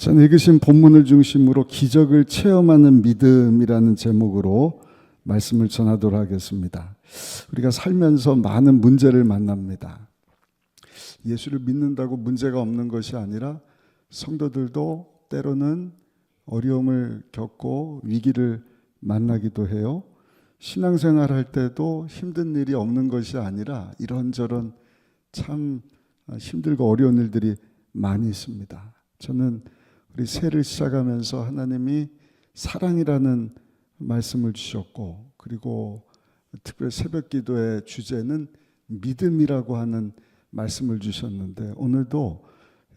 전 읽으신 본문을 중심으로 기적을 체험하는 믿음이라는 제목으로 말씀을 전하도록 하겠습니다. 우리가 살면서 많은 문제를 만납니다. 예수를 믿는다고 문제가 없는 것이 아니라 성도들도 때로는 어려움을 겪고 위기를 만나기도 해요. 신앙생활 할 때도 힘든 일이 없는 것이 아니라 이런저런 참 힘들고 어려운 일들이 많이 있습니다. 저는 우리 새해를 시작하면서 하나님이 사랑이라는 말씀을 주셨고, 그리고 특별히 새벽 기도의 주제는 믿음이라고 하는 말씀을 주셨는데, 오늘도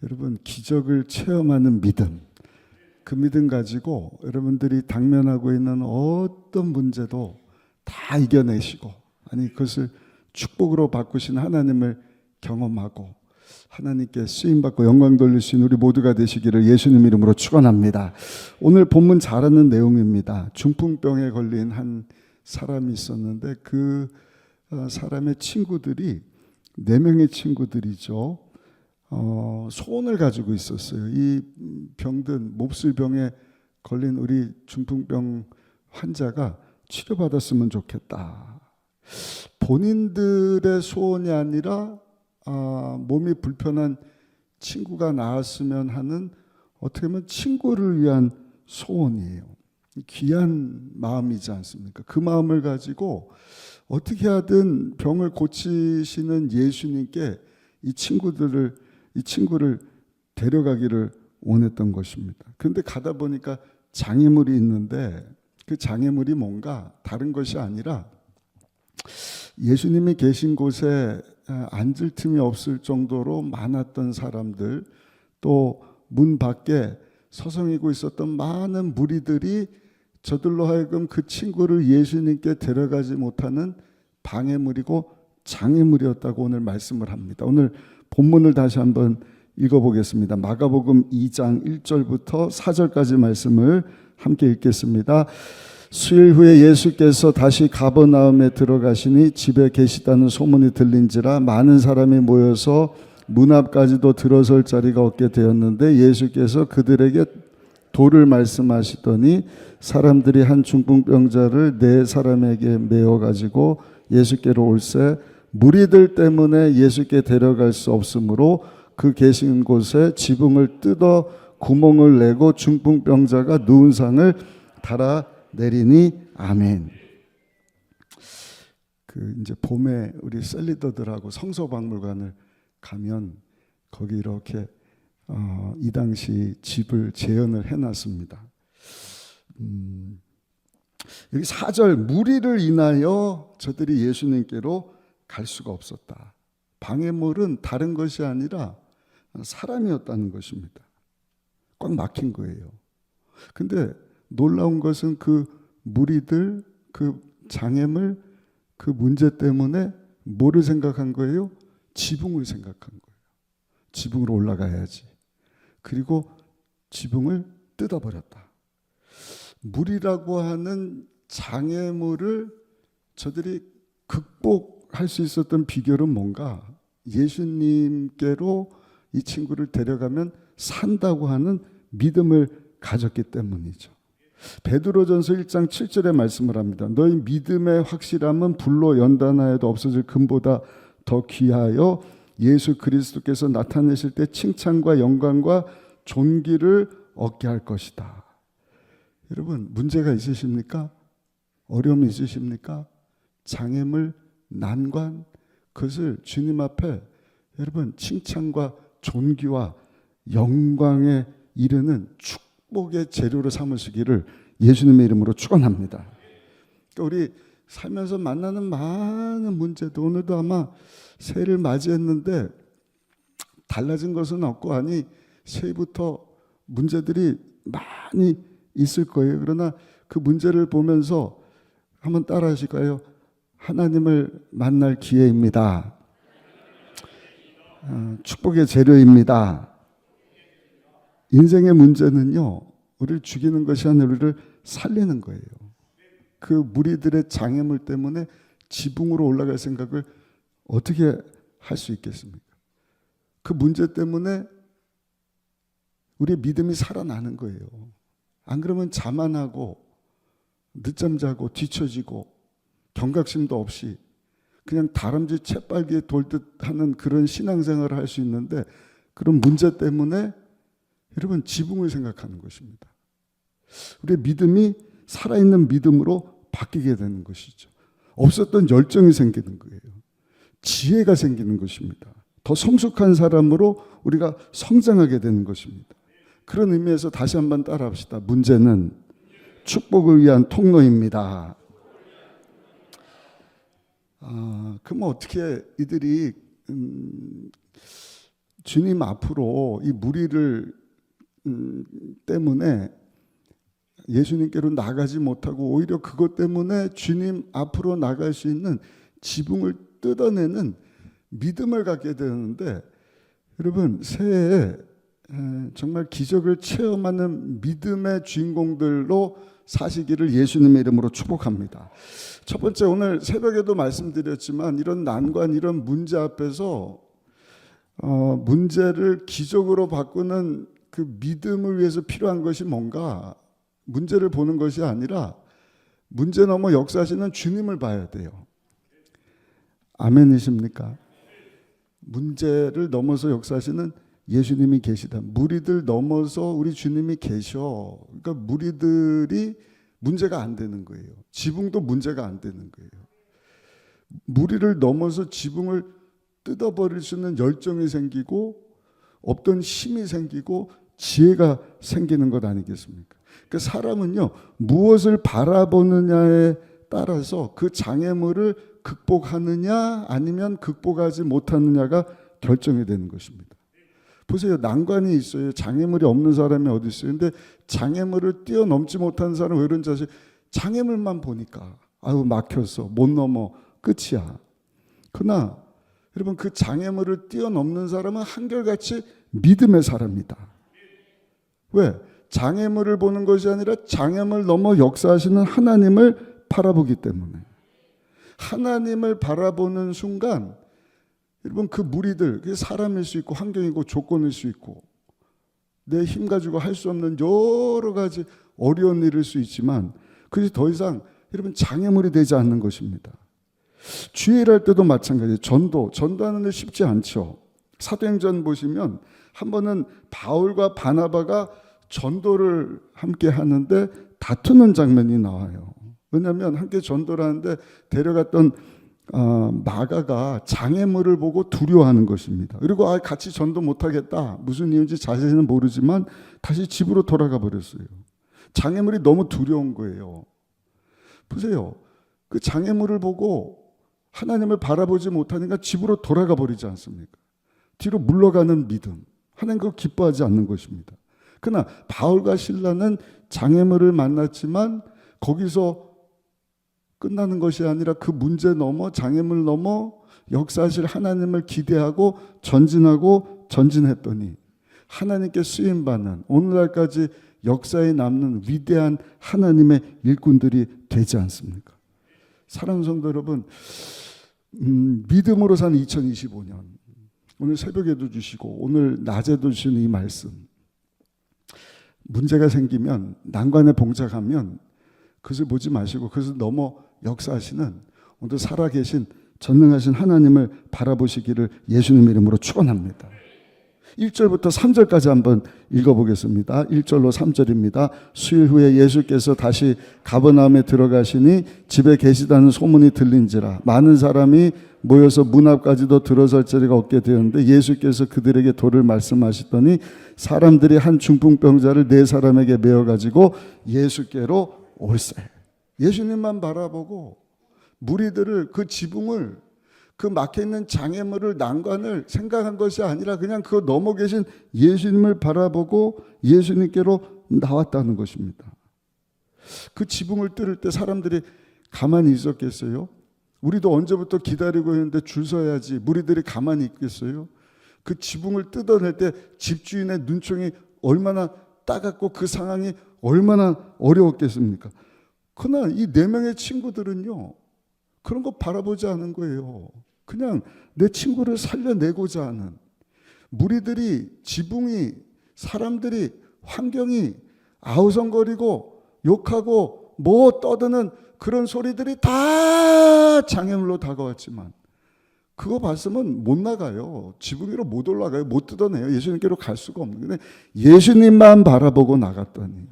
여러분 기적을 체험하는 믿음, 그 믿음 가지고 여러분들이 당면하고 있는 어떤 문제도 다 이겨내시고, 아니 그것을 축복으로 바꾸신 하나님을 경험하고 하나님께 쓰임받고 영광 돌릴 수 있는 우리 모두가 되시기를 예수님 이름으로 축원합니다. 오늘 본문 잘 아는 내용입니다. 중풍병에 걸린 한 사람이 있었는데 그 사람의 친구들이 4명의 친구들이죠. 소원을 가지고 있었어요. 이 병든 몹쓸병에 걸린 우리 중풍병 환자가 치료받았으면 좋겠다. 본인들의 소원이 아니라 몸이 불편한 친구가 나았으면 하는, 어떻게 보면 친구를 위한 소원이에요. 귀한 마음이지 않습니까? 그 마음을 가지고 어떻게 하든 병을 고치시는 예수님께 이 친구를 데려가기를 원했던 것입니다. 그런데 가다 보니까 장애물이 있는데 그 장애물이 뭔가 다른 것이 아니라 예수님이 계신 곳에 앉을 틈이 없을 정도로 많았던 사람들, 또 문 밖에 서성이고 있었던 많은 무리들이 저들로 하여금 그 친구를 예수님께 데려가지 못하는 방해물이고 장애물이었다고 오늘 말씀을 합니다. 오늘 본문을 다시 한번 읽어보겠습니다. 마가복음 2장 1절부터 4절까지 말씀을 함께 읽겠습니다. 수일 후에 예수께서 다시 가버나움에 들어가시니 집에 계시다는 소문이 들린지라 많은 사람이 모여서 문 앞까지도 들어설 자리가 없게 되었는데 예수께서 그들에게 도를 말씀하시더니 사람들이 한 중풍병자를 4사람에게 메어 가지고 예수께로 올세 무리들 때문에 예수께 데려갈 수 없으므로 그 계신 곳에 지붕을 뜯어 구멍을 내고 중풍병자가 누운 상을 달아 내리니 아멘. 이제 봄에 우리 셀리더들하고 성서박물관을 가면 거기 이렇게 이 당시 집을 재현을 해놨습니다. 여기 4절 무리를 인하여 저들이 예수님께로 갈 수가 없었다. 방해물은 다른 것이 아니라 사람이었다는 것입니다. 꽉 막힌 거예요. 근데 놀라운 것은 그 무리들, 그 장애물, 그 문제 때문에 뭐를 생각한 거예요? 지붕을 생각한 거예요. 지붕으로 올라가야지. 그리고 지붕을 뜯어버렸다. 물이라고 하는 장애물을 저들이 극복할 수 있었던 비결은 뭔가? 예수님께로 이 친구를 데려가면 산다고 하는 믿음을 가졌기 때문이죠. 베드로전서 1장 7절에 말씀을 합니다. 너희 믿음의 확실함은 불로 연단하여도 없어질 금보다 더 귀하여 예수 그리스도께서 나타내실 때 칭찬과 영광과 존귀를 얻게 할 것이다. 여러분, 문제가 있으십니까? 어려움이 있으십니까? 장애물, 난관, 그것을 주님 앞에 여러분 칭찬과 존귀와 영광에 이르는 축복의 재료로 삼으시기를 예수님의 이름으로 축원합니다. 그러니까 우리 살면서 만나는 많은 문제도 오늘도 아마 새해를 맞이했는데 달라진 것은 없고, 아니 새해부터 문제들이 많이 있을 거예요. 그러나 그 문제를 보면서 한번 따라 하실까요? 하나님을 만날 기회입니다. 축복의 재료입니다. 인생의 문제는요, 우리를 죽이는 것이 아니라 우리를 살리는 거예요. 그 무리들의 장애물 때문에 지붕으로 올라갈 생각을 어떻게 할 수 있겠습니까? 그 문제 때문에 우리의 믿음이 살아나는 거예요. 안 그러면 자만하고 늦잠 자고 뒤처지고 경각심도 없이 그냥 다람쥐 채빨기에 돌듯 하는 그런 신앙생활을 할 수 있는데, 그런 문제 때문에 여러분 지붕을 생각하는 것입니다. 우리의 믿음이 살아있는 믿음으로 바뀌게 되는 것이죠. 없었던 열정이 생기는 거예요. 지혜가 생기는 것입니다. 더 성숙한 사람으로 우리가 성장하게 되는 것입니다. 그런 의미에서 다시 한번 따라합시다. 문제는 축복을 위한 통로입니다. 그럼 어떻게 이들이 주님 앞으로 이 무리를 때문에 예수님께로 나가지 못하고 오히려 그것 때문에 주님 앞으로 나갈 수 있는 지붕을 뜯어내는 믿음을 갖게 되는데, 여러분 새해에 정말 기적을 체험하는 믿음의 주인공들로 사시기를 예수님의 이름으로 축복합니다. 첫 번째, 오늘 새벽에도 말씀드렸지만 이런 난관, 이런 문제 앞에서 문제를 기적으로 바꾸는 그 믿음을 위해서 필요한 것이 뭔가, 문제를 보는 것이 아니라 문제 넘어 역사하시는 주님을 봐야 돼요. 아멘이십니까? 문제를 넘어서 역사하시는 예수님이 계시다. 무리들 넘어서 우리 주님이 계셔. 그러니까 무리들이 문제가 안 되는 거예요. 지붕도 문제가 안 되는 거예요. 무리를 넘어서 지붕을 뜯어버릴 수 있는 열정이 생기고 없던 힘이 생기고 지혜가 생기는 것 아니겠습니까? 그러니까 사람은요, 무엇을 바라보느냐에 따라서 그 장애물을 극복하느냐 아니면 극복하지 못하느냐가 결정이 되는 것입니다. 보세요. 난관이 있어요. 장애물이 없는 사람이 어디 있어요. 근데 장애물을 뛰어넘지 못하는 사람은 왜 그런지 아세요? 장애물만 보니까 아유 막혔어, 못 넘어, 끝이야. 그러나 여러분 그 장애물을 뛰어넘는 사람은 한결같이 믿음의 사람이다. 왜? 장애물을 보는 것이 아니라 장애물 넘어 역사하시는 하나님을 바라보기 때문에. 하나님을 바라보는 순간 여러분 그 무리들, 그게 사람일 수 있고 환경이고 조건일 수 있고 내 힘 가지고 할 수 없는 여러 가지 어려운 일일 수 있지만 그것이 더 이상 여러분 장애물이 되지 않는 것입니다. 주일할 때도 마찬가지예요. 전도하는 데 쉽지 않죠. 사도행전 보시면 한 번은 바울과 바나바가 전도를 함께 하는데 다투는 장면이 나와요. 왜냐하면 함께 전도를 하는데 데려갔던 마가가 장애물을 보고 두려워하는 것입니다. 그리고 같이 전도 못하겠다. 무슨 이유인지 자세히는 모르지만 다시 집으로 돌아가 버렸어요. 장애물이 너무 두려운 거예요. 보세요. 그 장애물을 보고 하나님을 바라보지 못하니까 집으로 돌아가 버리지 않습니까? 뒤로 물러가는 믿음. 하나님 그거 기뻐하지 않는 것입니다. 그러나 바울과 실라는 장애물을 만났지만 거기서 끝나는 것이 아니라 그 문제 넘어 장애물 넘어 역사하실 하나님을 기대하고 전진했더니 하나님께 쓰임받는 오늘날까지 역사에 남는 위대한 하나님의 일꾼들이 되지 않습니까? 사랑하는 성도 여러분, 믿음으로 사는 2025년, 오늘 새벽에도 주시고 오늘 낮에도 주시는 이 말씀, 문제가 생기면 난관에 봉착하면 그것을 보지 마시고 그것을 넘어 역사하시는 오늘 살아계신 전능하신 하나님을 바라보시기를 예수님 이름으로 축원합니다. 1절부터 3절까지 한번 읽어보겠습니다. 1절로 3절입니다. 수일 후에 예수께서 다시 가버나움에 들어가시니 집에 계시다는 소문이 들린지라 많은 사람이 모여서 문 앞까지도 들어설 자리가 없게 되었는데 예수께서 그들에게 도를 말씀하시더니 사람들이 한 중풍병자를 4사람에게 메어가지고 예수께로 올세. 예수님만 바라보고 무리들을 그 지붕을 그 막혀있는 장애물을 난관을 생각한 것이 아니라 그냥 그거 넘어 계신 예수님을 바라보고 예수님께로 나왔다는 것입니다. 그 지붕을 뚫을 때 사람들이 가만히 있었겠어요? 우리도 언제부터 기다리고 있는데 줄 서야지 무리들이 가만히 있겠어요? 그 지붕을 뜯어낼 때 집주인의 눈총이 얼마나 따갑고 그 상황이 얼마나 어려웠겠습니까? 그러나 이 4명의 친구들은요 그런 거 바라보지 않은 거예요. 그냥 내 친구를 살려내고자 하는, 무리들이 지붕이 사람들이 환경이 아우성거리고 욕하고 뭐 떠드는 그런 소리들이 다 장애물로 다가왔지만 그거 봤으면 못 나가요. 지붕 위로 못 올라가요. 못 뜯어내요. 예수님께로 갈 수가 없는. 근데 예수님만 바라보고 나갔더니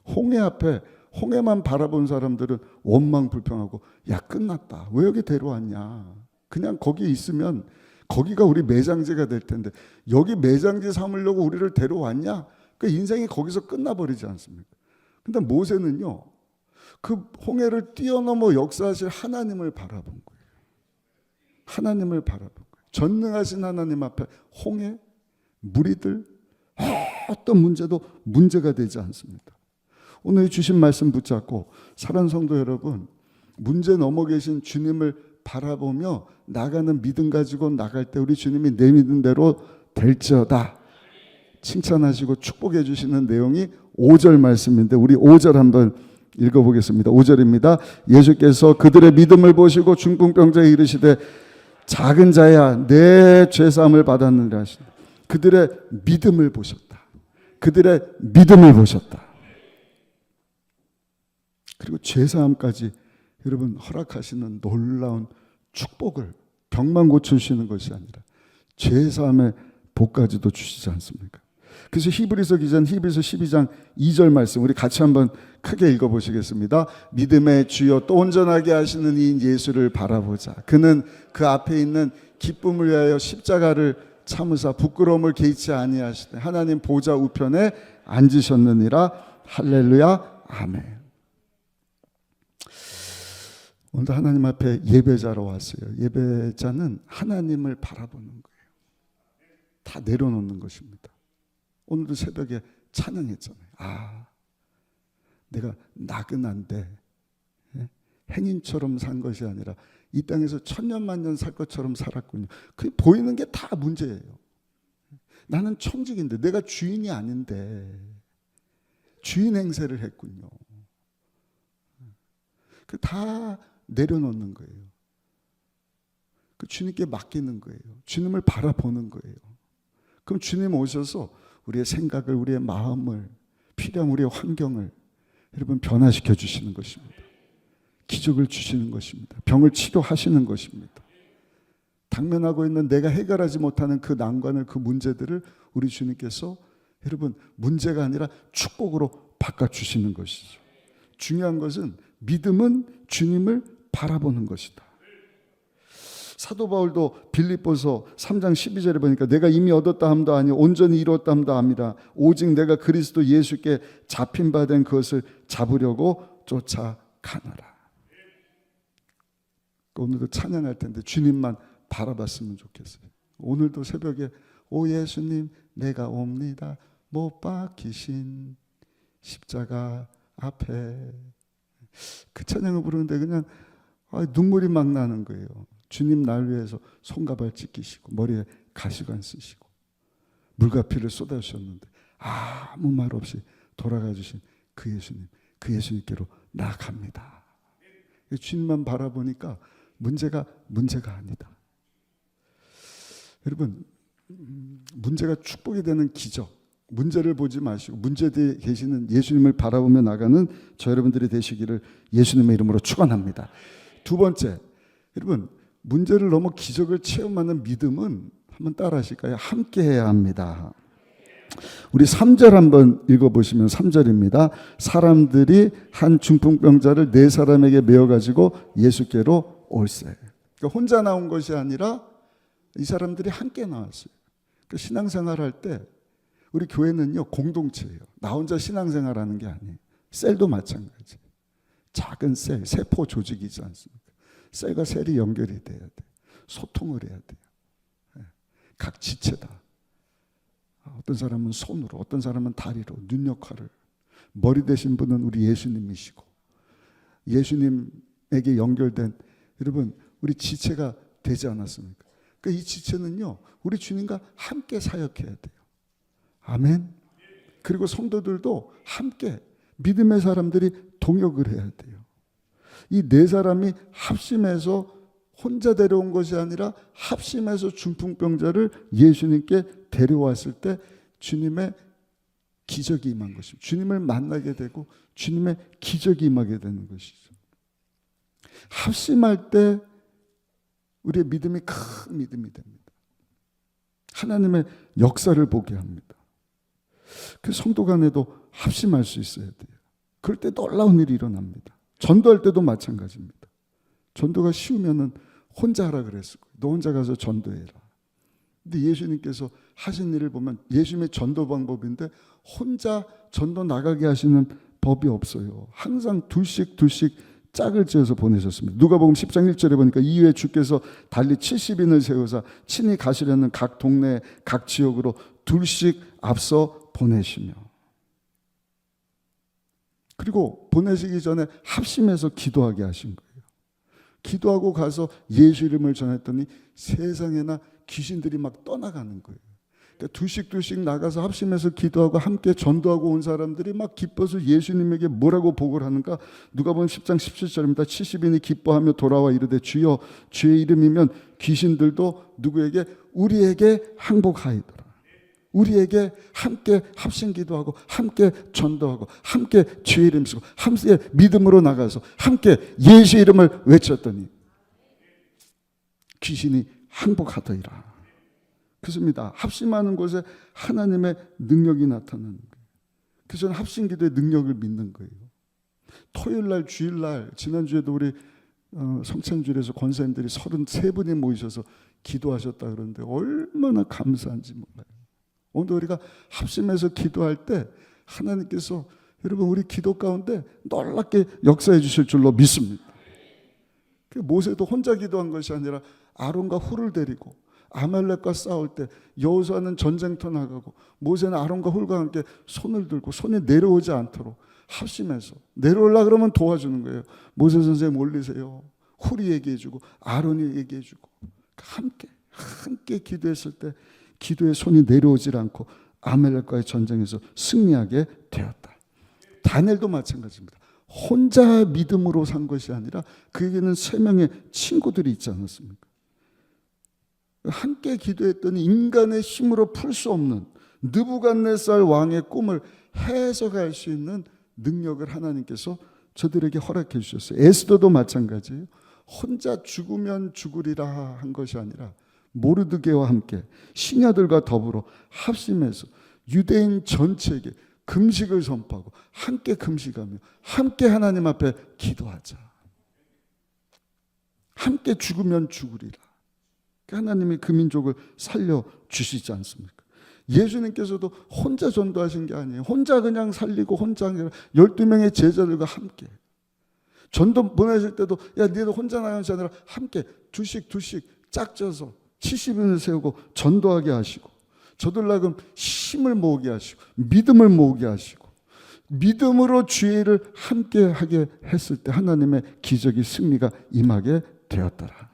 홍해 앞에 홍해만 바라본 사람들은 원망 불평하고 야 끝났다. 왜 여기 데려왔냐. 그냥 거기 있으면 거기가 우리 매장지가 될 텐데 여기 매장지 삼으려고 우리를 데려왔냐. 그 인생이 거기서 끝나버리지 않습니까? 근데 모세는요. 그 홍해를 뛰어넘어 역사하실 하나님을 바라본 거예요. 하나님을 바라본 거예요. 전능하신 하나님 앞에 홍해, 무리들 어떤 문제도 문제가 되지 않습니다. 오늘 주신 말씀 붙잡고 사랑하는 성도 여러분, 문제 넘어 계신 주님을 바라보며 나가는 믿음 가지고 나갈 때 우리 주님이 내 믿은 대로 될지어다 칭찬하시고 축복해 주시는 내용이 5절 말씀인데 우리 5절 한번 읽어보겠습니다. 5절입니다. 예수께서 그들의 믿음을 보시고 중풍병자에 이르시되 작은 자야 내 죄사함을 받았느니라 하시니 그들의 믿음을 보셨다. 그들의 믿음을 보셨다. 그리고 죄사함까지 여러분 허락하시는 놀라운 축복을 병만 고쳐주시는 것이 아니라 죄사함의 복까지도 주시지 않습니까? 그래서 히브리서 기자는 히브리서 12장 2절 말씀 우리 같이 한번 크게 읽어보시겠습니다. 믿음의 주여 또 온전하게 하시는 이 예수를 바라보자. 그는 그 앞에 있는 기쁨을 위하여 십자가를 참으사 부끄러움을 개의치 아니하시되 하나님 보좌 우편에 앉으셨느니라. 할렐루야 아멘. 오늘도 하나님 앞에 예배자로 왔어요. 예배자는 하나님을 바라보는 거예요. 다 내려놓는 것입니다. 오늘도 새벽에 찬양했잖아요. 아, 내가 나그난데 행인처럼 산 것이 아니라 이 땅에서 천년만년 살 것처럼 살았군요. 그게 보이는 게 다 문제예요. 나는 청직인데 내가 주인이 아닌데 주인 행세를 했군요. 그 다 내려놓는 거예요. 그 주님께 맡기는 거예요. 주님을 바라보는 거예요. 그럼 주님 오셔서 우리의 생각을, 우리의 마음을, 필요한 우리의 환경을 여러분 변화시켜 주시는 것입니다. 기적을 주시는 것입니다. 병을 치료하시는 것입니다. 당면하고 있는 내가 해결하지 못하는 그 난관을, 그 문제들을 우리 주님께서 여러분 문제가 아니라 축복으로 바꿔주시는 것이죠. 중요한 것은 믿음은 주님을 바라보는 것이다. 사도 바울도 빌립보서 3장 12절에 보니까 내가 이미 얻었다 함도 아니 온전히 이루었다 함도 아니라 오직 내가 그리스도 예수께 잡힌 바 된 그것을 잡으려고 쫓아가노라. 오늘도 찬양할 텐데 주님만 바라봤으면 좋겠어요. 오늘도 새벽에 오 예수님 내가 옵니다. 못 박히신 십자가 앞에 그 찬양을 부르는데 그냥 눈물이 막 나는 거예요. 주님 날 위해서 손가발 찢기시고 머리에 가시관 쓰시고 물과 피를 쏟아주셨는데 아무 말 없이 돌아가 주신 그 예수님, 그 예수님께로 나아갑니다. 주님만 바라보니까 문제가 아니다. 여러분 문제가 축복이 되는 기적, 문제를 보지 마시고 문제 뒤에 계시는 예수님을 바라보며 나가는 저 여러분들이 되시기를 예수님의 이름으로 축원합니다. 두 번째, 여러분 문제를 넘어 기적을 체험하는 믿음은 한번 따라 하실까요? 함께 해야 합니다. 우리 3절 한번 읽어보시면 3절입니다. 사람들이 한 중풍병자를 4사람에게 메어가지고 예수께로 올세. 그러니까 혼자 나온 것이 아니라 이 사람들이 함께 나왔어요. 그러니까 신앙생활할 때 우리 교회는요 공동체예요. 나 혼자 신앙생활하는 게 아니에요. 셀도 마찬가지. 작은 셀, 세포 조직이지 않습니까? 셀과 셀이 연결이 돼야 돼요. 소통을 해야 돼요. 각 지체다. 어떤 사람은 손으로, 어떤 사람은 다리로, 눈 역할을. 머리 되신 분은 우리 예수님이시고 예수님에게 연결된 여러분 우리 지체가 되지 않았습니까? 그러니까 이 지체는요 우리 주님과 함께 사역해야 돼요. 아멘. 그리고 성도들도 함께 믿음의 사람들이 동역을 해야 돼요. 이 4사람이 합심해서 혼자 데려온 것이 아니라 합심해서 중풍병자를 예수님께 데려왔을 때 주님의 기적이 임한 것입니다. 주님을 만나게 되고 주님의 기적이 임하게 되는 것이죠. 합심할 때 우리의 믿음이 큰 믿음이 됩니다. 하나님의 역사를 보게 합니다. 그 성도 간에도 합심할 수 있어야 돼요. 그럴 때 놀라운 일이 일어납니다. 전도할 때도 마찬가지입니다. 전도가 쉬우면은 혼자 하라 그랬을 거예요. 너 혼자 가서 전도해라. 근데 예수님께서 하신 일을 보면 예수님의 전도 방법인데 혼자 전도 나가게 하시는 법이 없어요. 항상 둘씩 짝을 지어서 보내셨습니다. 누가복음 10장 1절에 보니까 이후에 주께서 달리 70인을 세우사 친히 가시려는 각 동네 각 지역으로 둘씩 앞서 보내시며, 그리고 보내시기 전에 합심해서 기도하게 하신 거예요. 기도하고 가서 예수 이름을 전했더니 세상에나 귀신들이 막 떠나가는 거예요. 그러니까 둘씩 나가서 합심해서 기도하고 함께 전도하고 온 사람들이 막 기뻐서 예수님에게 뭐라고 보고를 하는가? 누가복음 10장 17절입니다. 70인이 기뻐하며 돌아와 이르되 주여 주의 이름이면 귀신들도 누구에게? 우리에게 항복하이더라. 우리에게 함께 합심 기도하고 함께 전도하고 함께 주의 이름 쓰고 함께 믿음으로 나가서 함께 예수 이름을 외쳤더니 귀신이 항복하더이라. 그렇습니다. 합심하는 곳에 하나님의 능력이 나타나는 거예요. 그래서 저는 합심 기도의 능력을 믿는 거예요. 토요일날 주일날 지난주에도 우리 성찬주일에서 권사님들이 33분이 모이셔서 기도하셨다 그러는데 얼마나 감사한지 몰라요. 오늘 우리가 합심해서 기도할 때 하나님께서 여러분 우리 기도 가운데 놀랍게 역사해 주실 줄로 믿습니다. 모세도 혼자 기도한 것이 아니라 아론과 훌을 데리고 아말렉과 싸울 때 여호수아는 전쟁터 나가고 모세는 아론과 훌과 함께 손을 들고 손이 내려오지 않도록 합심해서 내려올라 그러면 도와주는 거예요. 모세 선생님 올리세요. 훌이 얘기해주고 아론이 얘기해주고 함께 기도했을 때 기도의 손이 내려오질 않고 아말렉과의 전쟁에서 승리하게 되었다. 다니엘도 마찬가지입니다. 혼자 믿음으로 산 것이 아니라 그에게는 3명의 친구들이 있지 않았습니까? 함께 기도했더니 인간의 힘으로 풀 수 없는 느부갓네살 왕의 꿈을 해석할 수 있는 능력을 하나님께서 저들에게 허락해 주셨어요. 에스더도 마찬가지예요. 혼자 죽으면 죽으리라 한 것이 아니라 모르드게와 함께 신하들과 더불어 합심해서 유대인 전체에게 금식을 선포하고 함께 금식하며 함께 하나님 앞에 기도하자. 함께 죽으면 죽으리라. 하나님이 그 민족을 살려주시지 않습니까? 예수님께서도 혼자 전도하신 게 아니에요. 혼자 그냥 살리고 혼자 아니라 12명의 제자들과 함께 전도 보내실 때도 야 너도 혼자 나가는 게 아니라 함께 둘씩 짝져서 70인을 세우고 전도하게 하시고 저들 나금 힘을 모으게 하시고 믿음을 모으게 하시고 믿음으로 주의 일을 함께 하게 했을 때 하나님의 기적이 승리가 임하게 되었더라.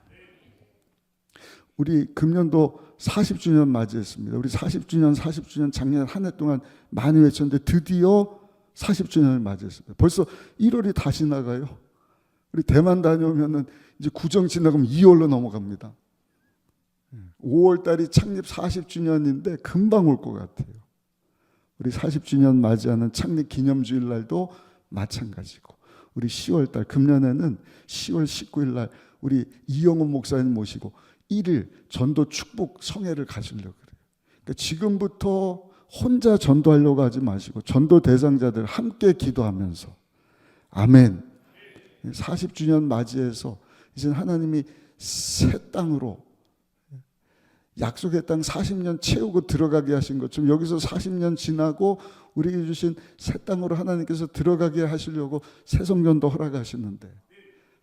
우리 금년도 40주년 맞이했습니다. 우리 40주년 작년 한 해 동안 많이 외쳤는데 드디어 40주년을 맞이했습니다. 벌써 1월이 다 지나가요. 우리 대만 다녀오면은 이제 구정 지나가면 2월로 넘어갑니다. 5월 달이 창립 40주년인데 금방 올 것 같아요. 우리 40주년 맞이하는 창립 기념주일 날도 마찬가지고 우리 10월 달 금년에는 10월 19일 날 우리 이영훈 목사님 모시고 1일 전도 축복 성회를 가시려고 그래요. 그러니까 지금부터 혼자 전도하려고 하지 마시고 전도 대상자들 함께 기도하면서 아멘. 40주년 맞이해서 이제 하나님이 새 땅으로 약속의 땅 40년 채우고 들어가게 하신 것처럼 여기서 40년 지나고 우리에게 주신 새 땅으로 하나님께서 들어가게 하시려고 새 성전도 허락하시는데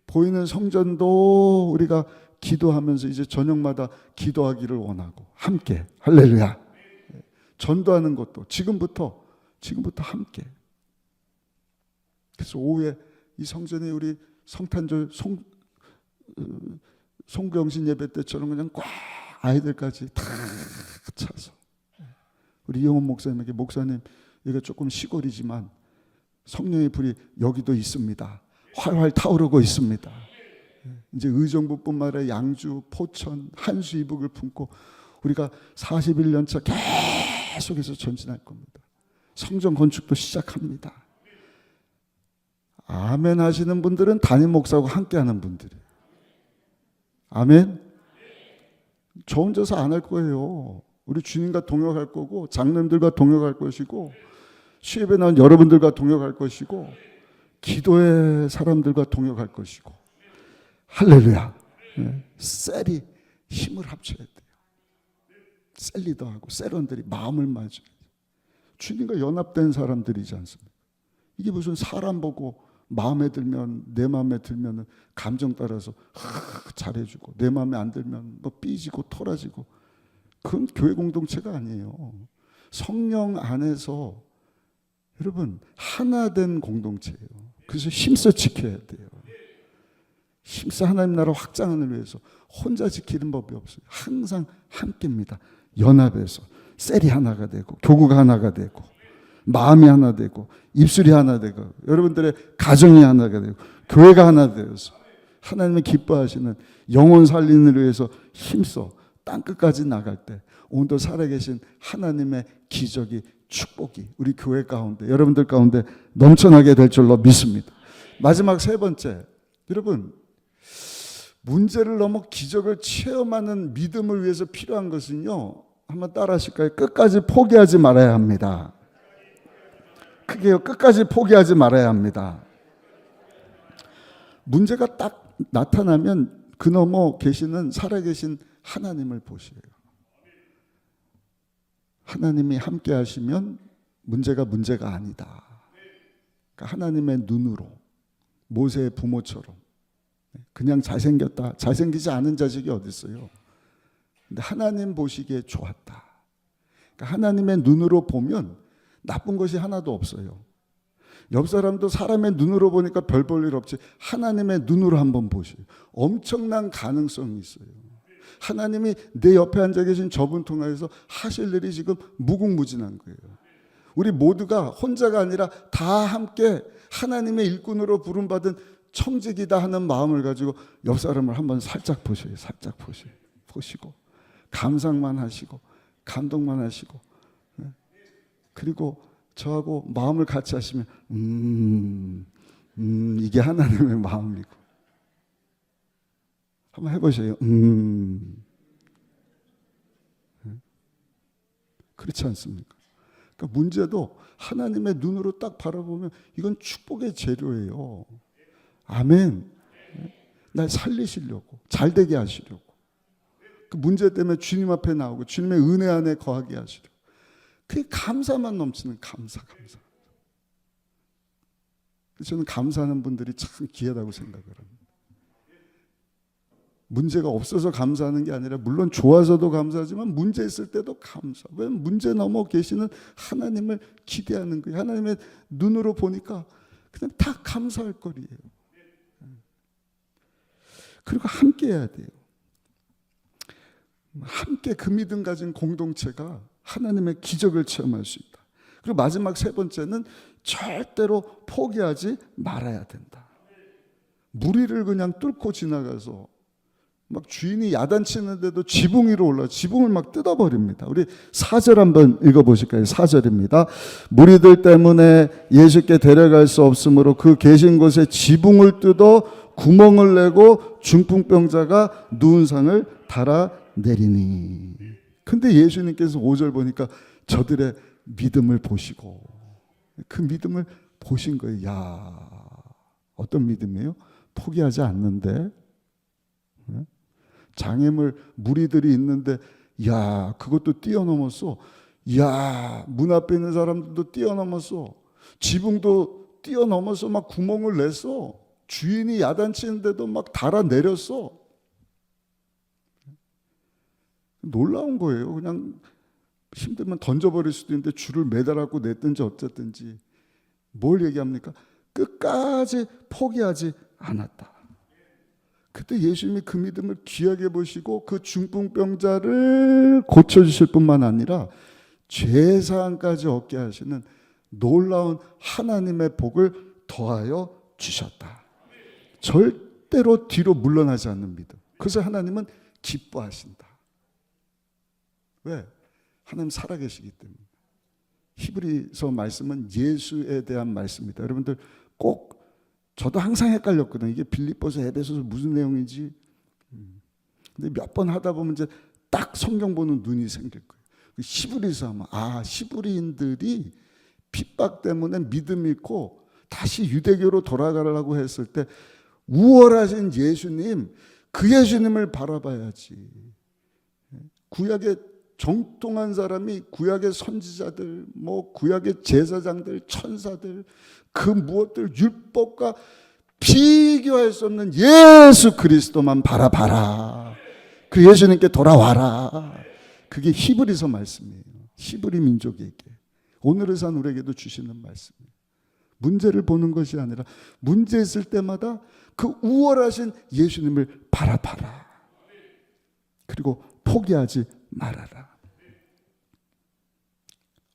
보이는 성전도 우리가 기도하면서 이제 저녁마다 기도하기를 원하고 함께 할렐루야. 전도하는 것도 지금부터 함께. 그래서 오후에 이 성전이 우리 성탄절 송병신 예배 때처럼 그냥 꽉 아이들까지 다 차서 우리 이영훈 목사님에게 목사님 여기가 조금 시골이지만 성령의 불이 여기도 있습니다. 활활 타오르고 있습니다. 이제 의정부뿐만 아니라 양주, 포천, 한수 이북을 품고 우리가 41년 차 계속해서 전진할 겁니다. 성전 건축도 시작합니다. 아멘 하시는 분들은 담임 목사하고 함께하는 분들이에요. 아멘. 저 혼자서 안 할 거예요. 우리 주님과 동역할 거고, 장로님들과 동역할 것이고, 수협에 나온 여러분들과 동역할 것이고, 기도의 사람들과 동역할 것이고. 할렐루야. 셀이 힘을 합쳐야 돼요. 셀 리더하고 셀원들이 마음을 맞아요. 주님과 연합된 사람들이지 않습니까? 이게 무슨 사람 보고 마음에 들면, 내 마음에 들면 감정 따라서 잘해주고, 내 마음에 안 들면 뭐 삐지고 토라지고, 그건 교회 공동체가 아니에요. 성령 안에서 여러분 하나 된 공동체예요. 그래서 힘써 지켜야 돼요. 힘써 하나님 나라 확장을 위해서 혼자 지키는 법이 없어요. 항상 함께입니다. 연합해서 셀이 하나가 되고, 교구가 하나가 되고, 마음이 하나 되고, 입술이 하나 되고, 여러분들의 가정이 하나가 되고, 교회가 하나 되어서 하나님의 기뻐하시는 영혼 살리는 위해서 힘써 땅끝까지 나갈 때 오늘도 살아계신 하나님의 기적이, 축복이 우리 교회 가운데, 여러분들 가운데 넘쳐나게 될 줄로 믿습니다. 마지막 세 번째, 여러분 문제를 넘어 기적을 체험하는 믿음을 위해서 필요한 것은요, 한번 따라 하실까요? 끝까지 포기하지 말아야 합니다. 크게요. 끝까지 포기하지 말아야 합니다. 문제가 딱 나타나면 그 너머 계시는 살아계신 하나님을 보시래요. 하나님이 함께 하시면 문제가 아니다. 그러니까 하나님의 눈으로, 모세의 부모처럼 그냥 잘생겼다, 잘생기지 않은 자식이 어디 있어요? 근데 하나님 보시기에 좋았다. 그러니까 하나님의 눈으로 보면 나쁜 것이 하나도 없어요. 옆 사람도 사람의 눈으로 보니까 별 볼 일 없지, 하나님의 눈으로 한번 보세요. 엄청난 가능성이 있어요. 하나님이 내 옆에 앉아 계신 저분 통해서 하실 일이 지금 무궁무진한 거예요. 우리 모두가 혼자가 아니라 다 함께 하나님의 일꾼으로 부름받은 청직이다 하는 마음을 가지고 옆 사람을 한번 살짝 보셔요. 살짝 보시고 감상만 하시고 감동만 하시고, 그리고 저하고 마음을 같이 하시면 이게 하나님의 마음이고, 한번 해보세요. 그렇지 않습니까? 그러니까 문제도 하나님의 눈으로 딱 바라보면 이건 축복의 재료예요. 아멘. 날 살리시려고, 잘되게 하시려고, 그 문제 때문에 주님 앞에 나오고 주님의 은혜 안에 거하게 하시려고. 그게 감사만 넘치는 감사. 그래서 저는 감사하는 분들이 참 귀하다고 생각을 합니다. 문제가 없어서 감사하는 게 아니라, 물론 좋아서도 감사하지만 문제 있을 때도 감사. 왜? 문제 넘어 계시는 하나님을 기대하는 거예요. 하나님의 눈으로 보니까 그냥 다 감사할 거리예요. 그리고 함께 해야 돼요. 함께 그 믿음 가진 공동체가 하나님의 기적을 체험할 수 있다. 그리고 마지막 세 번째는 절대로 포기하지 말아야 된다. 무리를 그냥 뚫고 지나가서 막 주인이 야단치는데도 지붕 위로 올라 지붕을 막 뜯어버립니다. 우리 4절 한번 읽어보실까요? 4절입니다. 무리들 때문에 예수께 데려갈 수 없으므로 그 계신 곳에 지붕을 뜯어 구멍을 내고 중풍병자가 누운 상을 달아내리니. 근데 예수님께서 5절 보니까 저들의 믿음을 보시고, 그 믿음을 보신 거예요. 야, 어떤 믿음이에요? 포기하지 않는데, 장애물 무리들이 있는데, 야, 그것도 뛰어넘었어. 야, 문 앞에 있는 사람들도 뛰어넘었어. 지붕도 뛰어넘어서 막 구멍을 냈어. 주인이 야단치는데도 막 달아내렸어. 놀라운 거예요. 그냥 힘들면 던져버릴 수도 있는데 줄을 매달아갖고 냈든지 어쨌든지. 뭘 얘기합니까? 끝까지 포기하지 않았다. 그때 예수님이 그 믿음을 귀하게 보시고 그 중풍병자를 고쳐주실 뿐만 아니라 죄사함까지 얻게 하시는 놀라운 하나님의 복을 더하여 주셨다. 절대로 뒤로 물러나지 않는 믿음. 그래서 하나님은 기뻐하신다. 왜? 하나님 살아계시기 때문에. 히브리서 말씀은 예수에 대한 말씀입니다. 여러분들 꼭, 저도 항상 헷갈렸거든요. 이게 빌립보서, 에베소서 무슨 내용인지. 근데 몇 번 하다 보면 이제 딱 성경 보는 눈이 생길 거예요. 히브리서 하면 히브리인들이 핍박 때문에 믿음 잃고 다시 유대교로 돌아가려고 했을 때 우월하신 예수님, 그 예수님을 바라봐야지. 구약의 정통한 사람이, 구약의 선지자들, 구약의 제사장들, 천사들, 그 무엇들, 율법과 비교할 수 없는 예수 그리스도만 바라봐라. 그 예수님께 돌아와라. 그게 히브리서 말씀이에요. 히브리 민족에게, 오늘을 산 우리에게도 주시는 말씀이에요. 문제를 보는 것이 아니라 문제 있을 때마다 그 우월하신 예수님을 바라봐라. 그리고 포기하지 말아라.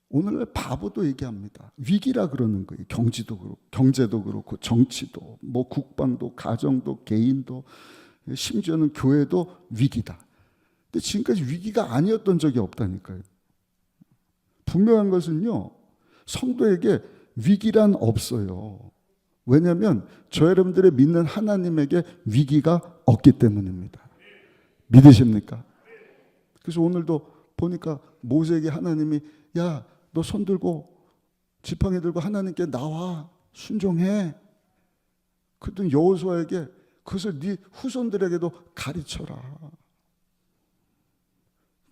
오늘날 바보도 얘기합니다. 위기라 그러는 거예요. 경제도 그렇고 정치도, 국방도, 가정도, 개인도, 심지어는 교회도 위기다. 근데 지금까지 위기가 아니었던 적이 없다니까요. 분명한 것은요, 성도에게 위기란 없어요. 왜냐하면 저 여러분들의 믿는 하나님에게 위기가 없기 때문입니다. 믿으십니까? 그래서 오늘도 보니까 모세에게 하나님이, 야, 너 손 들고 지팡이 들고 하나님께 나와, 순종해. 그랬더니 여호수아에게 그것을 네 후손들에게도 가르쳐라.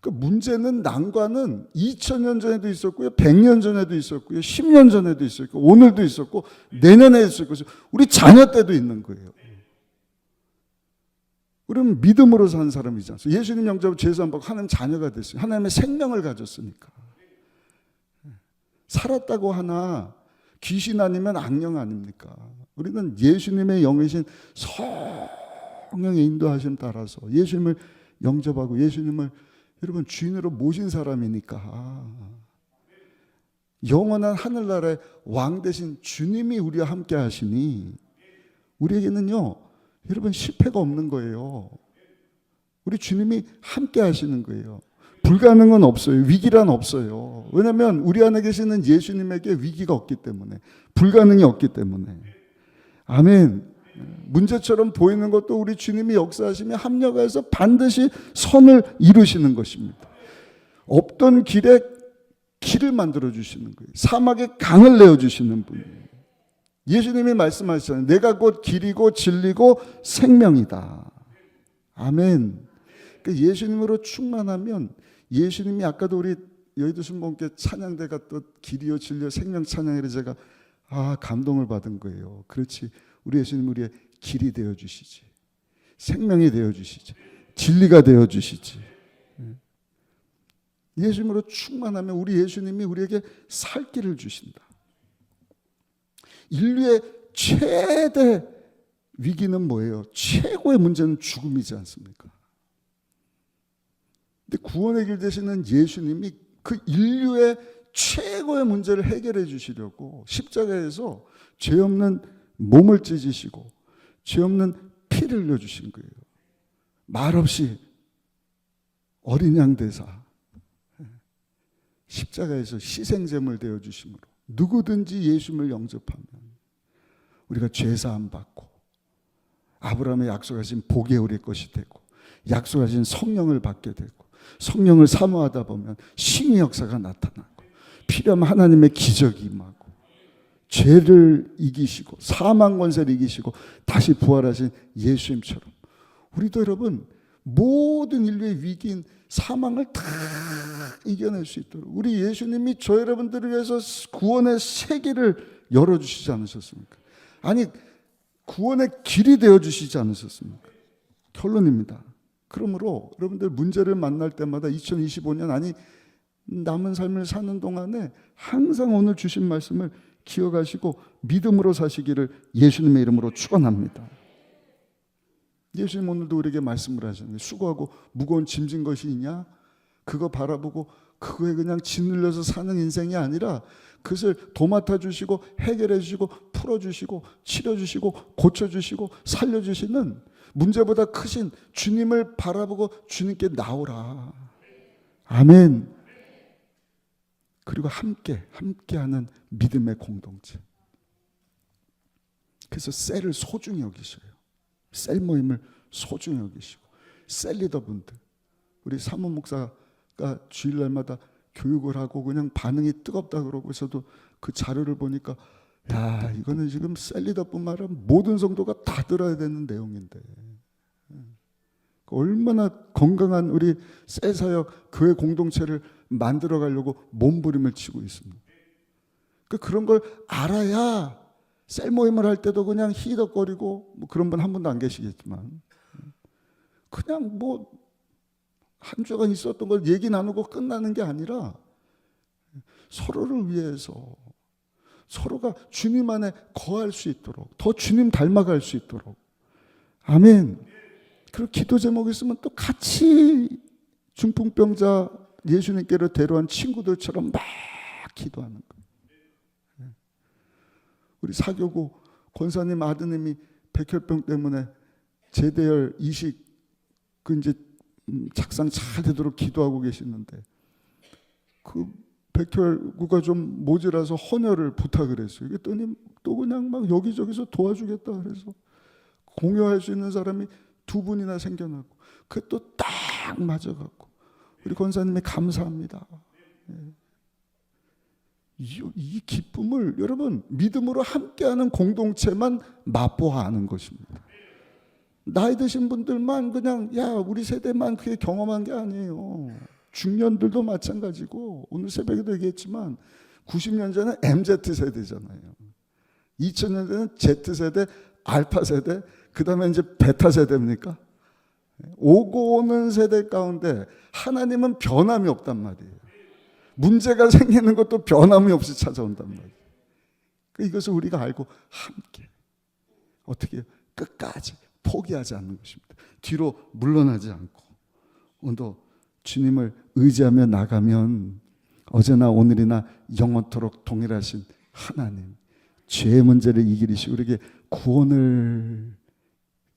그러니까 문제는, 난관은 2000년 전에도 있었고요, 100년 전에도 있었고요, 10년 전에도 있었고, 오늘도 있었고, 내년에 있을 것이고, 우리 자녀 때도 있는 거예요. 그러면 믿음으로 산 사람이지 않습니까? 예수님 영접을 제사 안 받고 하나님 자녀가 됐어요. 하나님의 생명을 가졌으니까. 살았다고 하나 귀신 아니면 악령 아닙니까? 우리는 예수님의 영이신 성령의 인도하심 따라서 예수님을 영접하고 예수님을 여러분 주인으로 모신 사람이니까, 영원한 하늘나라의 왕 되신 주님이 우리와 함께 하시니 우리에게는요, 여러분 실패가 없는 거예요. 우리 주님이 함께 하시는 거예요. 불가능은 없어요. 위기란 없어요. 왜냐하면 우리 안에 계시는 예수님에게 위기가 없기 때문에, 불가능이 없기 때문에. 아멘. 문제처럼 보이는 것도 우리 주님이 역사하시며 합력해서 반드시 선을 이루시는 것입니다. 없던 길에 길을 만들어 주시는 거예요. 사막에 강을 내어 주시는 분이에요. 예수님이 말씀하셨잖아요. 내가 곧 길이고 진리고 생명이다. 아멘. 그러니까 예수님으로 충만하면, 예수님이 아까도 우리 여의도 순복음교회 찬양대가 또 길이요 진리요 생명 찬양이라 제가 감동을 받은 거예요. 그렇지, 우리 예수님 우리의 길이 되어 주시지, 생명이 되어 주시지, 진리가 되어 주시지. 예수님으로 충만하면 우리 예수님이 우리에게 살 길을 주신다. 인류의 최대 위기는 뭐예요? 최고의 문제는 죽음이지 않습니까? 근데 구원의 길 되시는 예수님이 그 인류의 최고의 문제를 해결해 주시려고 십자가에서 죄 없는 몸을 찢으시고 죄 없는 피를 흘려 주신 거예요. 말없이 어린 양 대사 십자가에서 희생제물 되어 주심으로 누구든지 예수님을 영접하면 우리가 죄사함 받고 아브라함의 약속하신 복의 우리 것이 되고 약속하신 성령을 받게 되고, 성령을 사모하다 보면 신의 역사가 나타나고 필요하면 하나님의 기적이 임하고 죄를 이기시고 사망 권세를 이기시고 다시 부활하신 예수님처럼 우리도 여러분 모든 인류의 위기인 사망을 다 이겨낼 수 있도록 우리 예수님이 저 여러분들을 위해서 구원의 세계를 열어주시지 않으셨습니까? 아니, 구원의 길이 되어주시지 않으셨습니까? 결론입니다. 그러므로 여러분들 문제를 만날 때마다 2025년 아니 남은 삶을 사는 동안에 항상 오늘 주신 말씀을 기억하시고 믿음으로 사시기를 예수님의 이름으로 축원합니다. 예수님 오늘도 우리에게 말씀을 하셨는데, 수고하고 무거운 짐진 것이 있냐? 그거 바라보고 그거에 그냥 짓눌려서 사는 인생이 아니라 그것을 도맡아 주시고 해결해 주시고 풀어 주시고 치료 주시고 고쳐 주시고 살려 주시는 문제보다 크신 주님을 바라보고 주님께 나오라. 아멘. 그리고 함께하는 믿음의 공동체. 그래서 셀을 소중히 여기셔요. 셀 모임을 소중히 여기시고 셀 리더분들, 우리 사모 목사가 주일날마다 교육을 하고 그냥 반응이 뜨겁다 그러고서도 그 자료를 보니까 야, 이거는 지금 셀 리더뿐만 아니라 모든 성도가 다 들어야 되는 내용인데 얼마나 건강한 우리 셀 사역 교회 공동체를 만들어 가려고 몸부림을 치고 있습니다. 그런 걸 알아야 셀 모임을 할 때도 그냥 히덕거리고 뭐 그런 분 한 분도 안 계시겠지만 그냥 뭐 한 주간 있었던 걸 얘기 나누고 끝나는 게 아니라 서로를 위해서 서로가 주님 안에 거할 수 있도록 더 주님 닮아갈 수 있도록 아멘. 그리고 기도 제목이 있으면 또 같이 중풍병자 예수님께로 데려온 친구들처럼 막 기도하는 거예요. 우리 사교구 권사님 아드님이 백혈병 때문에 제대열 이식 이제 작상 잘 되도록 기도하고 계시는데 그 백혈구가 좀 모자라서 헌혈을 부탁을 했어요. 그랬더니 또 그냥 막 여기저기서 도와주겠다 그래서 공여할 수 있는 사람이 2분이나 생겨나고 그게 또 딱 맞아갖고 우리 권사님이 감사합니다. 이 기쁨을 여러분 믿음으로 함께하는 공동체만 맛보아하는 것입니다. 나이 드신 분들만 그냥 야 우리 세대만 그게 경험한 게 아니에요. 중년들도 마찬가지고 오늘 새벽에도 얘기했지만 90년대는 MZ세대잖아요. 2000년대는 Z세대, 알파세대, 그 다음에 이제 베타세대입니까? 오고 오는 세대 가운데 하나님은 변함이 없단 말이에요. 문제가 생기는 것도 변함이 없이 찾아온단 말이에요. 이것을 우리가 알고 함께 어떻게 끝까지 포기하지 않는 것입니다. 뒤로 물러나지 않고 오늘도 주님을 의지하며 나가면 어제나 오늘이나 영원토록 동일하신 하나님, 죄의 문제를 이기리시고 우리에게 구원을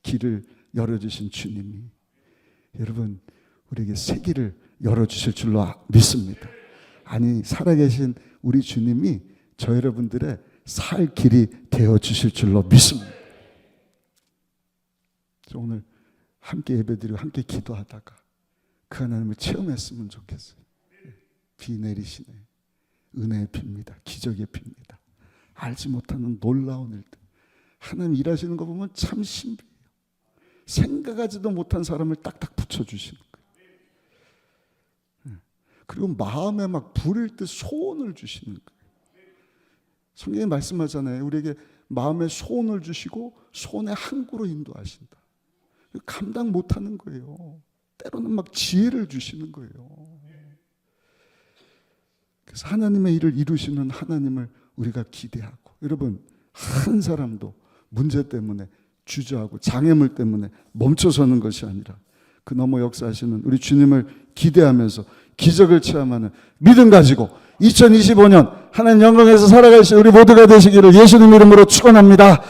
길을 열어주신 주님이 여러분 우리에게 새 길을 열어주실 줄로 믿습니다. 아니 살아계신 우리 주님이 저 여러분들의 살 길이 되어주실 줄로 믿습니다. 오늘 함께 예배드리고 함께 기도하다가 그 하나님을 체험했으면 좋겠어요. 비 내리시네. 은혜의 비입니다. 기적의 비입니다. 알지 못하는 놀라운 일들. 하나님 일하시는 거 보면 참 신비해요. 생각하지도 못한 사람을 딱딱 붙여주시는 거예요. 그리고 마음에 막 불일 듯 소원을 주시는 거예요. 성경에 말씀하잖아요. 우리에게 마음에 소원을 주시고 소원의 항구로 인도하신다. 감당 못하는 거예요. 때로는 막 지혜를 주시는 거예요. 그래서 하나님의 일을 이루시는 하나님을 우리가 기대하고 여러분 한 사람도 문제 때문에 주저하고 장애물 때문에 멈춰서는 것이 아니라 그 너머 역사하시는 우리 주님을 기대하면서 기적을 체험하는 믿음 가지고 2025년 하나님 영광에서 살아가실 우리 모두가 되시기를 예수님 이름으로 축원합니다.